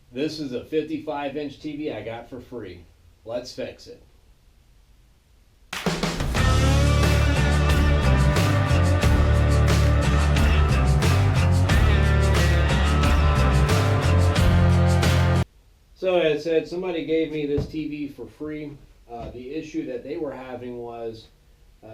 This is a 55-inch TV I got for free. Let's fix it. So as I said, somebody gave me this TV for free. The issue that they were having was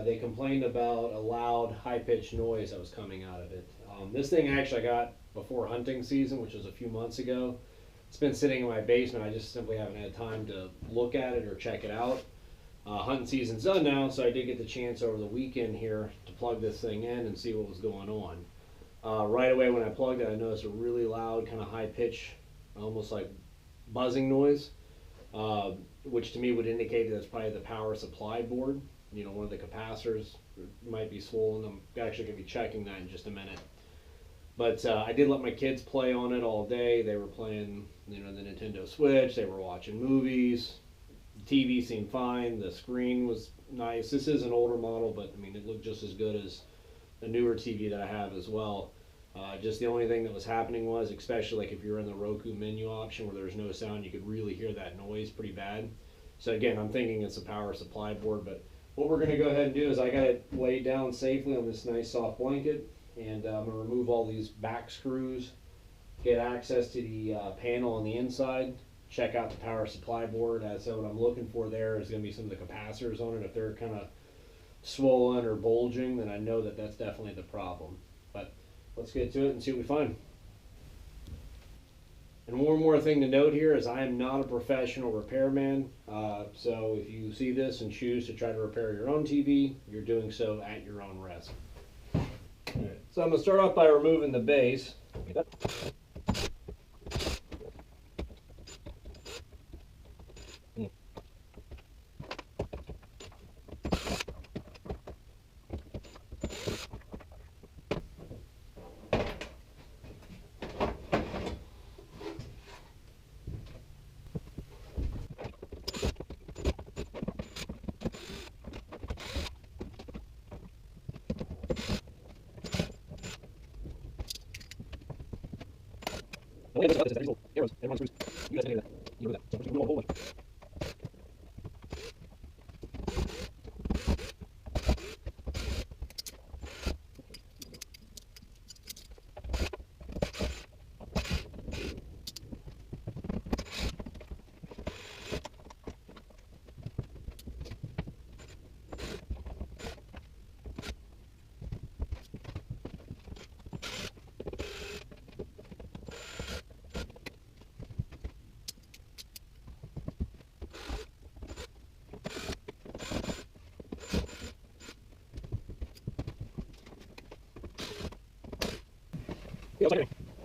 they complained about a loud, high-pitched noise that was coming out of it. This thing actually I got before hunting season, which was a few months ago. It's been sitting in my basement. I just simply haven't had time to look at it or check it out. Hunting season's done now, so I did get the chance over the weekend here to plug this thing in and see what was going on. Right away when I plugged it, I noticed a really loud, kind of high-pitch, almost like buzzing noise, which to me would indicate that it's probably the power supply board. You know, one of the capacitors might be swollen. I'm actually going to be checking that in just a minute. But I did let my kids play on it all day. They were playing, you know, the Nintendo Switch. They were watching movies. The TV seemed fine. The screen was nice. This is an older model, but I mean, it looked just as good as the newer TV that I have as well. Just the only thing that was happening was, especially like if you're in the Roku menu option where there's no sound, you could really hear that noise pretty bad. So again, I'm thinking it's a power supply board, but what we're going to go ahead and do is I got it laid down safely on this nice soft blanket, and I'm going to remove all these back screws, get access to the panel on the inside, check out the power supply board. So what I'm looking for there is going to be some of the capacitors on it. If they're kind of swollen or bulging, then I know that that's definitely the problem. But let's get to it and see what we find. And one more thing to note here is I am not a professional repairman, so if you see this and choose to try to repair your own TV, you're doing so at your own risk. Right. So I'm going to start off by removing the base. The way this is these little arrows and one screws. You guys can do that. You know that. So I'm just going to do a whole bunch.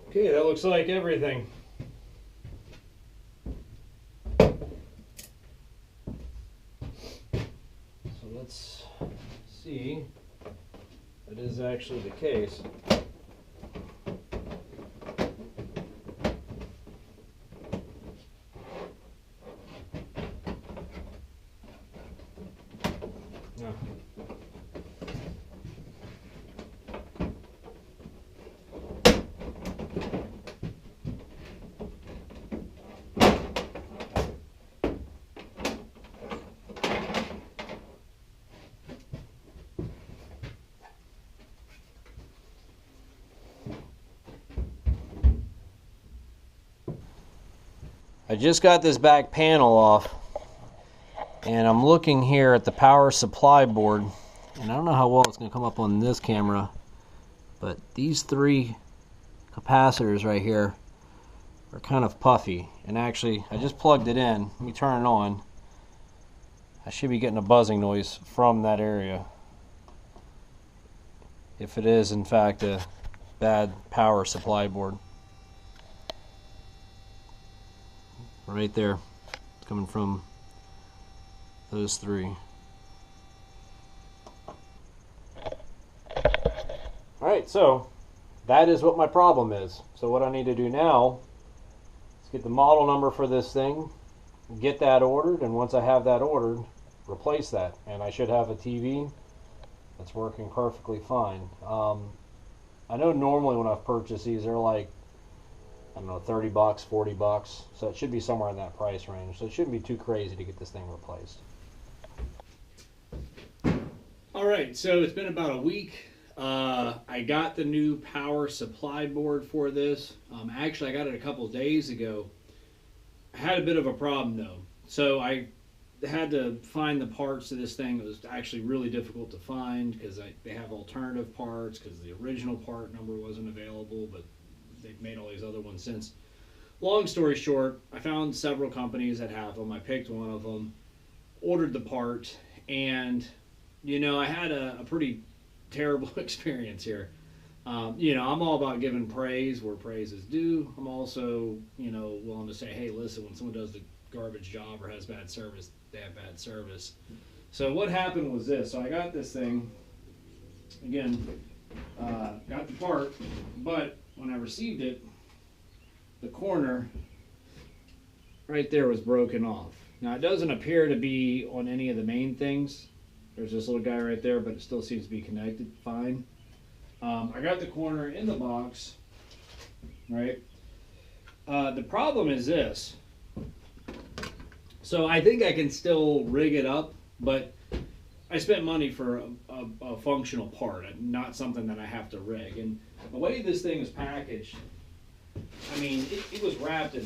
Okay, that looks like everything. So let's see if it is actually the case. No. I just got this back panel off, and I'm looking here at the power supply board, and I don't know how well it's going to come up on this camera, but these three capacitors right here are kind of puffy. And actually, I just plugged it in. Let me turn it on. I should be getting a buzzing noise from that area, if it is in fact a bad power supply board. Right there, it's coming from those three. Alright, so that is what my problem is. So what I need to do now is get the model number for this thing, get that ordered, and once I have that ordered, replace that. And I should have a TV that's working perfectly fine. I know normally when I've purchased these, they're like I don't know, 30 bucks, 40 bucks. So it should be somewhere in that price range. So it shouldn't be too crazy to get this thing replaced. All right, so it's been about a week. I got the new power supply board for this. Actually, I got it a couple days ago. I had a bit of a problem though. So I had to find the parts to this thing. It was actually really difficult to find because they have alternative parts because the original part number wasn't available, but they've made all these other ones since. Long story short, I found several companies that have them. I picked one of them, ordered the part, and you know, I had a pretty terrible experience here. You know, I'm all about giving praise where praise is due. I'm also, you know, willing to say, hey, listen, when someone does the garbage job or has bad service, they have bad service. So what happened was this. So I got this thing, again, got the part, but when I received it, the corner right there was broken off. Now it doesn't appear to be on any of the main things. There's this little guy right there, but it still seems to be connected fine. I got the corner in the box, right? The problem is this. So I think I can still rig it up, but I spent money for a functional part, not something that I have to rig. And the way this thing is packaged, I mean, it was wrapped in,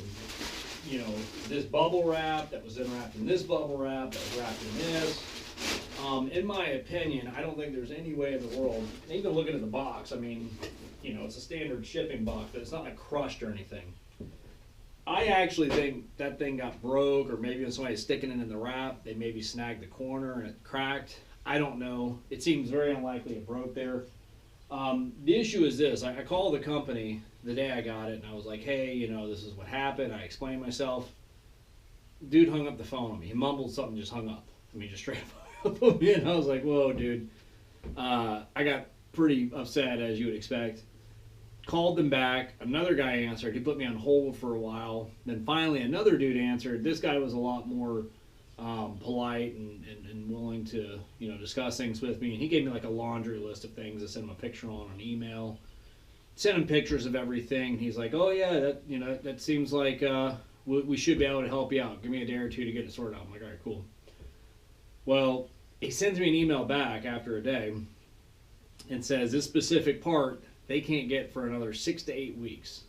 you know, this bubble wrap that was then wrapped in this bubble wrap that was wrapped in this. In my opinion, I don't think there's any way in the world, and even looking at the box, I mean, you know, it's a standard shipping box, but it's not like crushed or anything. I actually think that thing got broke, or maybe when somebody's sticking it in the wrap, they maybe snagged the corner and it cracked. I don't know. It seems very unlikely it broke there. The issue is this. I called the company the day I got it, and I was like, hey, you know, this is what happened. I explained myself. Dude hung up the phone on me. He mumbled something, just hung up. I mean, just straight up. And I was like, whoa, dude. I got pretty upset, as you would expect. Called them back. Another guy answered. He put me on hold for a while. Then finally another dude answered. This guy was a lot more polite and willing to, you know, discuss things with me. And he gave me like a laundry list of things to send him a picture on an email. Sent him pictures of everything. He's like, oh yeah, that, you know, that seems like we should be able to help you out. Give me a day or two to get it sorted out. I'm like, all right, cool. Well, he sends me an email back after a day and says this specific part they can't get for another 6 to 8 weeks.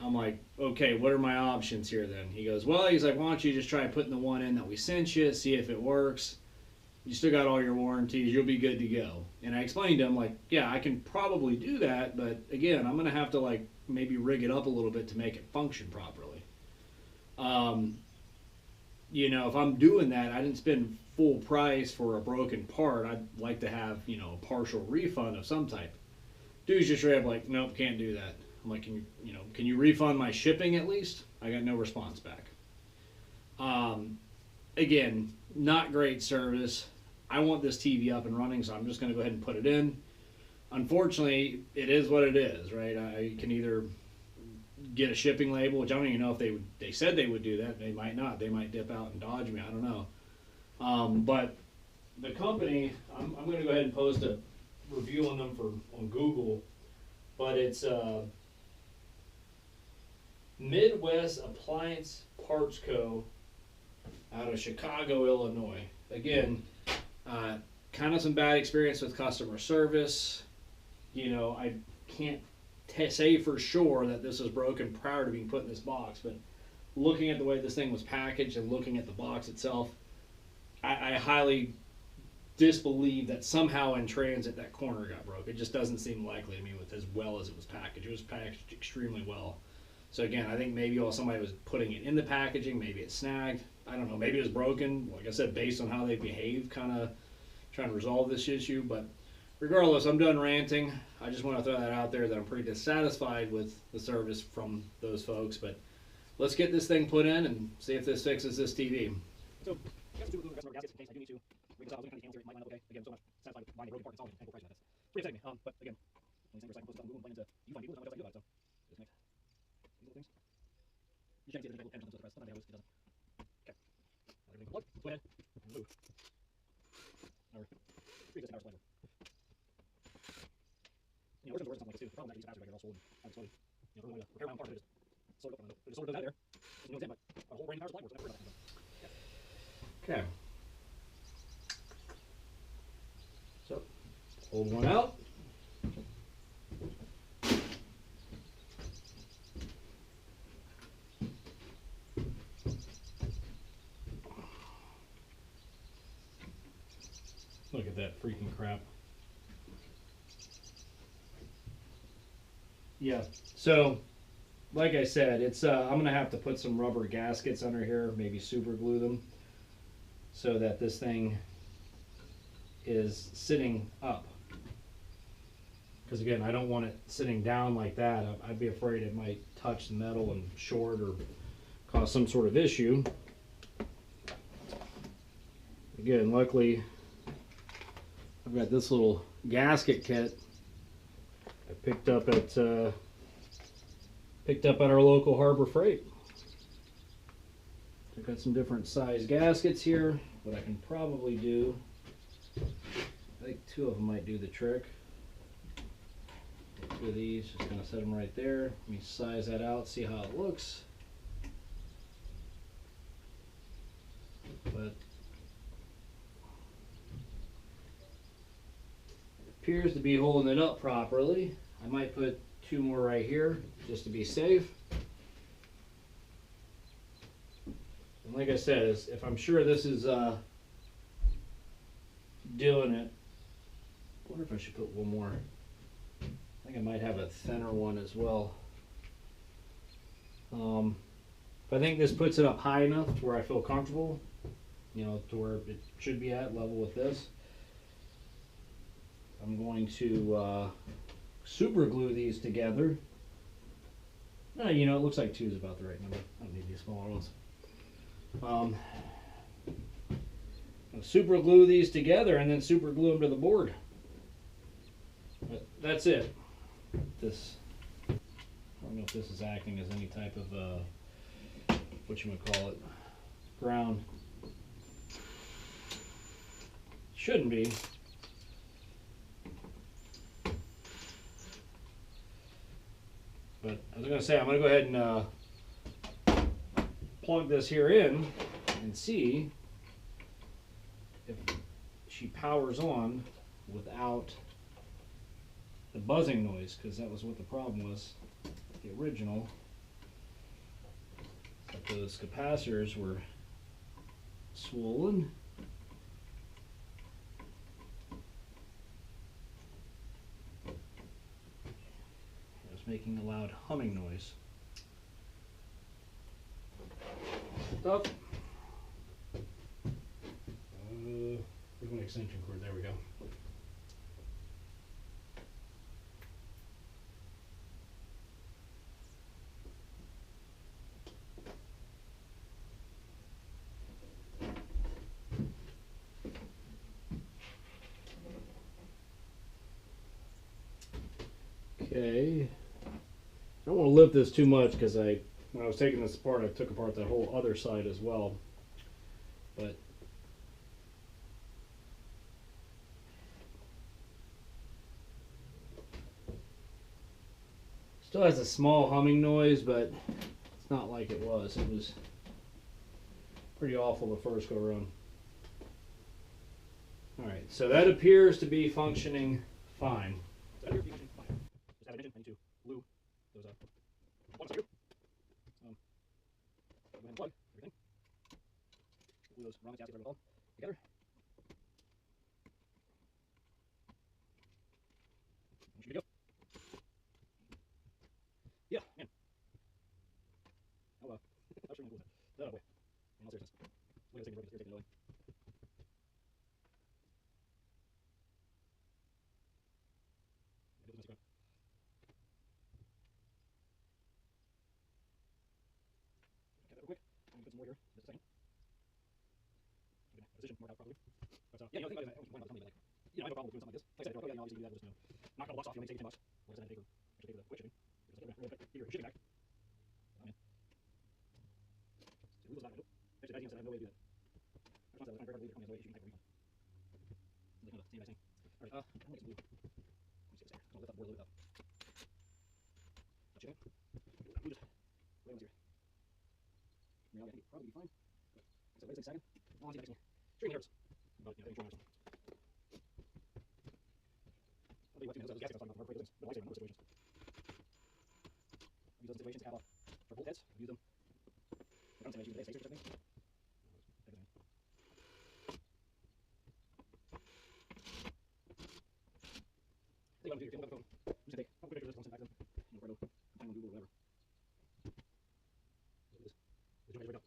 I'm like, okay, what are my options here then? He goes, well, he's like, why don't you just try putting the one in that we sent you, see if it works. You still got all your warranties, you'll be good to go. And I explained to him, like, yeah, I can probably do that, but again, I'm going to have to like maybe rig it up a little bit to make it function properly. You know, if I'm doing that, I didn't spend full price for a broken part. I'd like to have, you know, a partial refund of some type. Dude's just straight up like, nope, can't do that. I'm like, can you refund my shipping at least? I got no response back. Again, not great service. I want this TV up and running, so I'm just going to go ahead and put it in. Unfortunately, it is what it is, right? I can either get a shipping label, which I don't even know if they said they would do that. They might not. They might dip out and dodge me. I don't know. But the company, I'm going to go ahead and post a review on them on Google, but it's Midwest Appliance Parts Co. out of Chicago, Illinois. Again, kind of some bad experience with customer service. You know, I can't say for sure that this was broken prior to being put in this box, but looking at the way this thing was packaged and looking at the box itself, I highly disbelieve that somehow in transit that corner got broke. It just doesn't seem likely to me with as well as it was packaged. It was packaged extremely well. So again, I think maybe while somebody was putting it in the packaging, maybe it snagged. I don't know, maybe it was broken. Like I said, based on how they behaved, kind of trying to resolve this issue. But regardless, I'm done ranting. I just want to throw that out there that I'm pretty dissatisfied with the service from those folks. But let's get this thing put in and see if this fixes this TV. So, I got two little customer gaskets in case I do need to rig this out. I was looking at the cancel here. It might not look okay. Again, I'm so much satisfied with buying a broken part. It's all an angle price. That's pretty upsetting me. But again, when you send your second post on Google and plan into you find people, there's not much else I can do about it. So, disconnect these little things. You check and see if there's any little pen something to the press. Sometimes it doesn't. Okay. Everything's plugged. Let's go ahead and move. Our pre-existing power supply. You know, versions of something like this too. The problem is that you use a capacitor, they're all sold and have exploded. you know, repair my own parts, I just sort it up, it just sort of goes out of there. You know, it's in, but a whole brand new power supply works. I never heard about that. Okay. So, hold one out. Look at that freaking crap. Yeah, so like I said, it's I'm gonna have to put some rubber gaskets under here, maybe super glue them, so that this thing is sitting up. Because again, I don't want it sitting down like that. I'd be afraid it might touch the metal and short or cause some sort of issue. Again, luckily I've got this little gasket kit I picked up at our local Harbor Freight. I've got some different size gaskets here. What I can probably do, I think 2 of them might do the trick. 2 of these, just gonna set them right there. Let me size that out, see how it looks. But appears to be holding it up properly. I might put 2 more right here just to be safe. And like I said, if I'm sure this is doing it, I wonder if I should put 1 more. I think I might have a thinner one as well. I think this puts it up high enough to where I feel comfortable, you know, to where it should be at level with this. I'm going to super glue these together. You know, it looks like 2 is about the right number. I don't need these smaller ones. I'll super glue these together and then super glue them to the board. But that's it. This, I don't know if this is acting as any type of ground. Shouldn't be. But I was going to say, I'm going to go ahead and plug this here in and see if she powers on without the buzzing noise, because that was what the problem was with the original. But those capacitors were swollen. Making a loud humming noise. Up. Where's my extension cord? There we go. Okay. I don't want to lift this too much because when I was taking this apart, I took apart that whole other side as well. But still has a small humming noise, but it's not like it was. It was pretty awful the first go around. All right, so that appears to be functioning fine. So that appears to be functioning fine. Just as I mentioned, I need to glue those plugs here. Go ahead and plug everything. Glue those wrong gaskets all together. And should we go? Yeah, man. I'll sure glue that. That away. In all seriousness. Look at this thing, it's irritating, really. Quick. I'm going to put some more here in just a second. Position more out properly. But yeah, you know, the thing about it, I don't keep like, you know, I have no problem with doing something like this. Like I said, if you're like, oh yeah, you know, obviously do that, we'll just, you know, knock all the blocks off, you know, maybe save you 10 bucks. Or just pay for the quick shipping. You're just your shipping back. Oh man. So glue those back. Actually, as you said, I have no way to do that. I just want to try to break out the lead, there probably has a way to shoot and type of refund. It's like kind of the same guy thing. Alright, I'm gonna get some glue. Let me see this here. I'm gonna lift up the board a little bit up. Touch it. reality, I think it'd probably be fine. So wait a second. Oh, see if it extremely hurts. But yeah, I think it's I'll tell you what, 2 minutes, I was guessing I was talking about the hard break but I say in other situations. I've used those situations to cap off for bolt heads. I've used them. I don't say I use the spacers or something. Take on your phone. Just take a quick picture of this, send back to them. Find on Google or whatever. This joint is right up.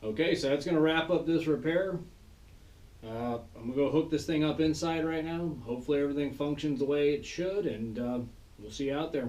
Okay, so that's going to wrap up this repair. I'm going to go hook this thing up inside right now. Hopefully everything functions the way it should, and we'll see you out there.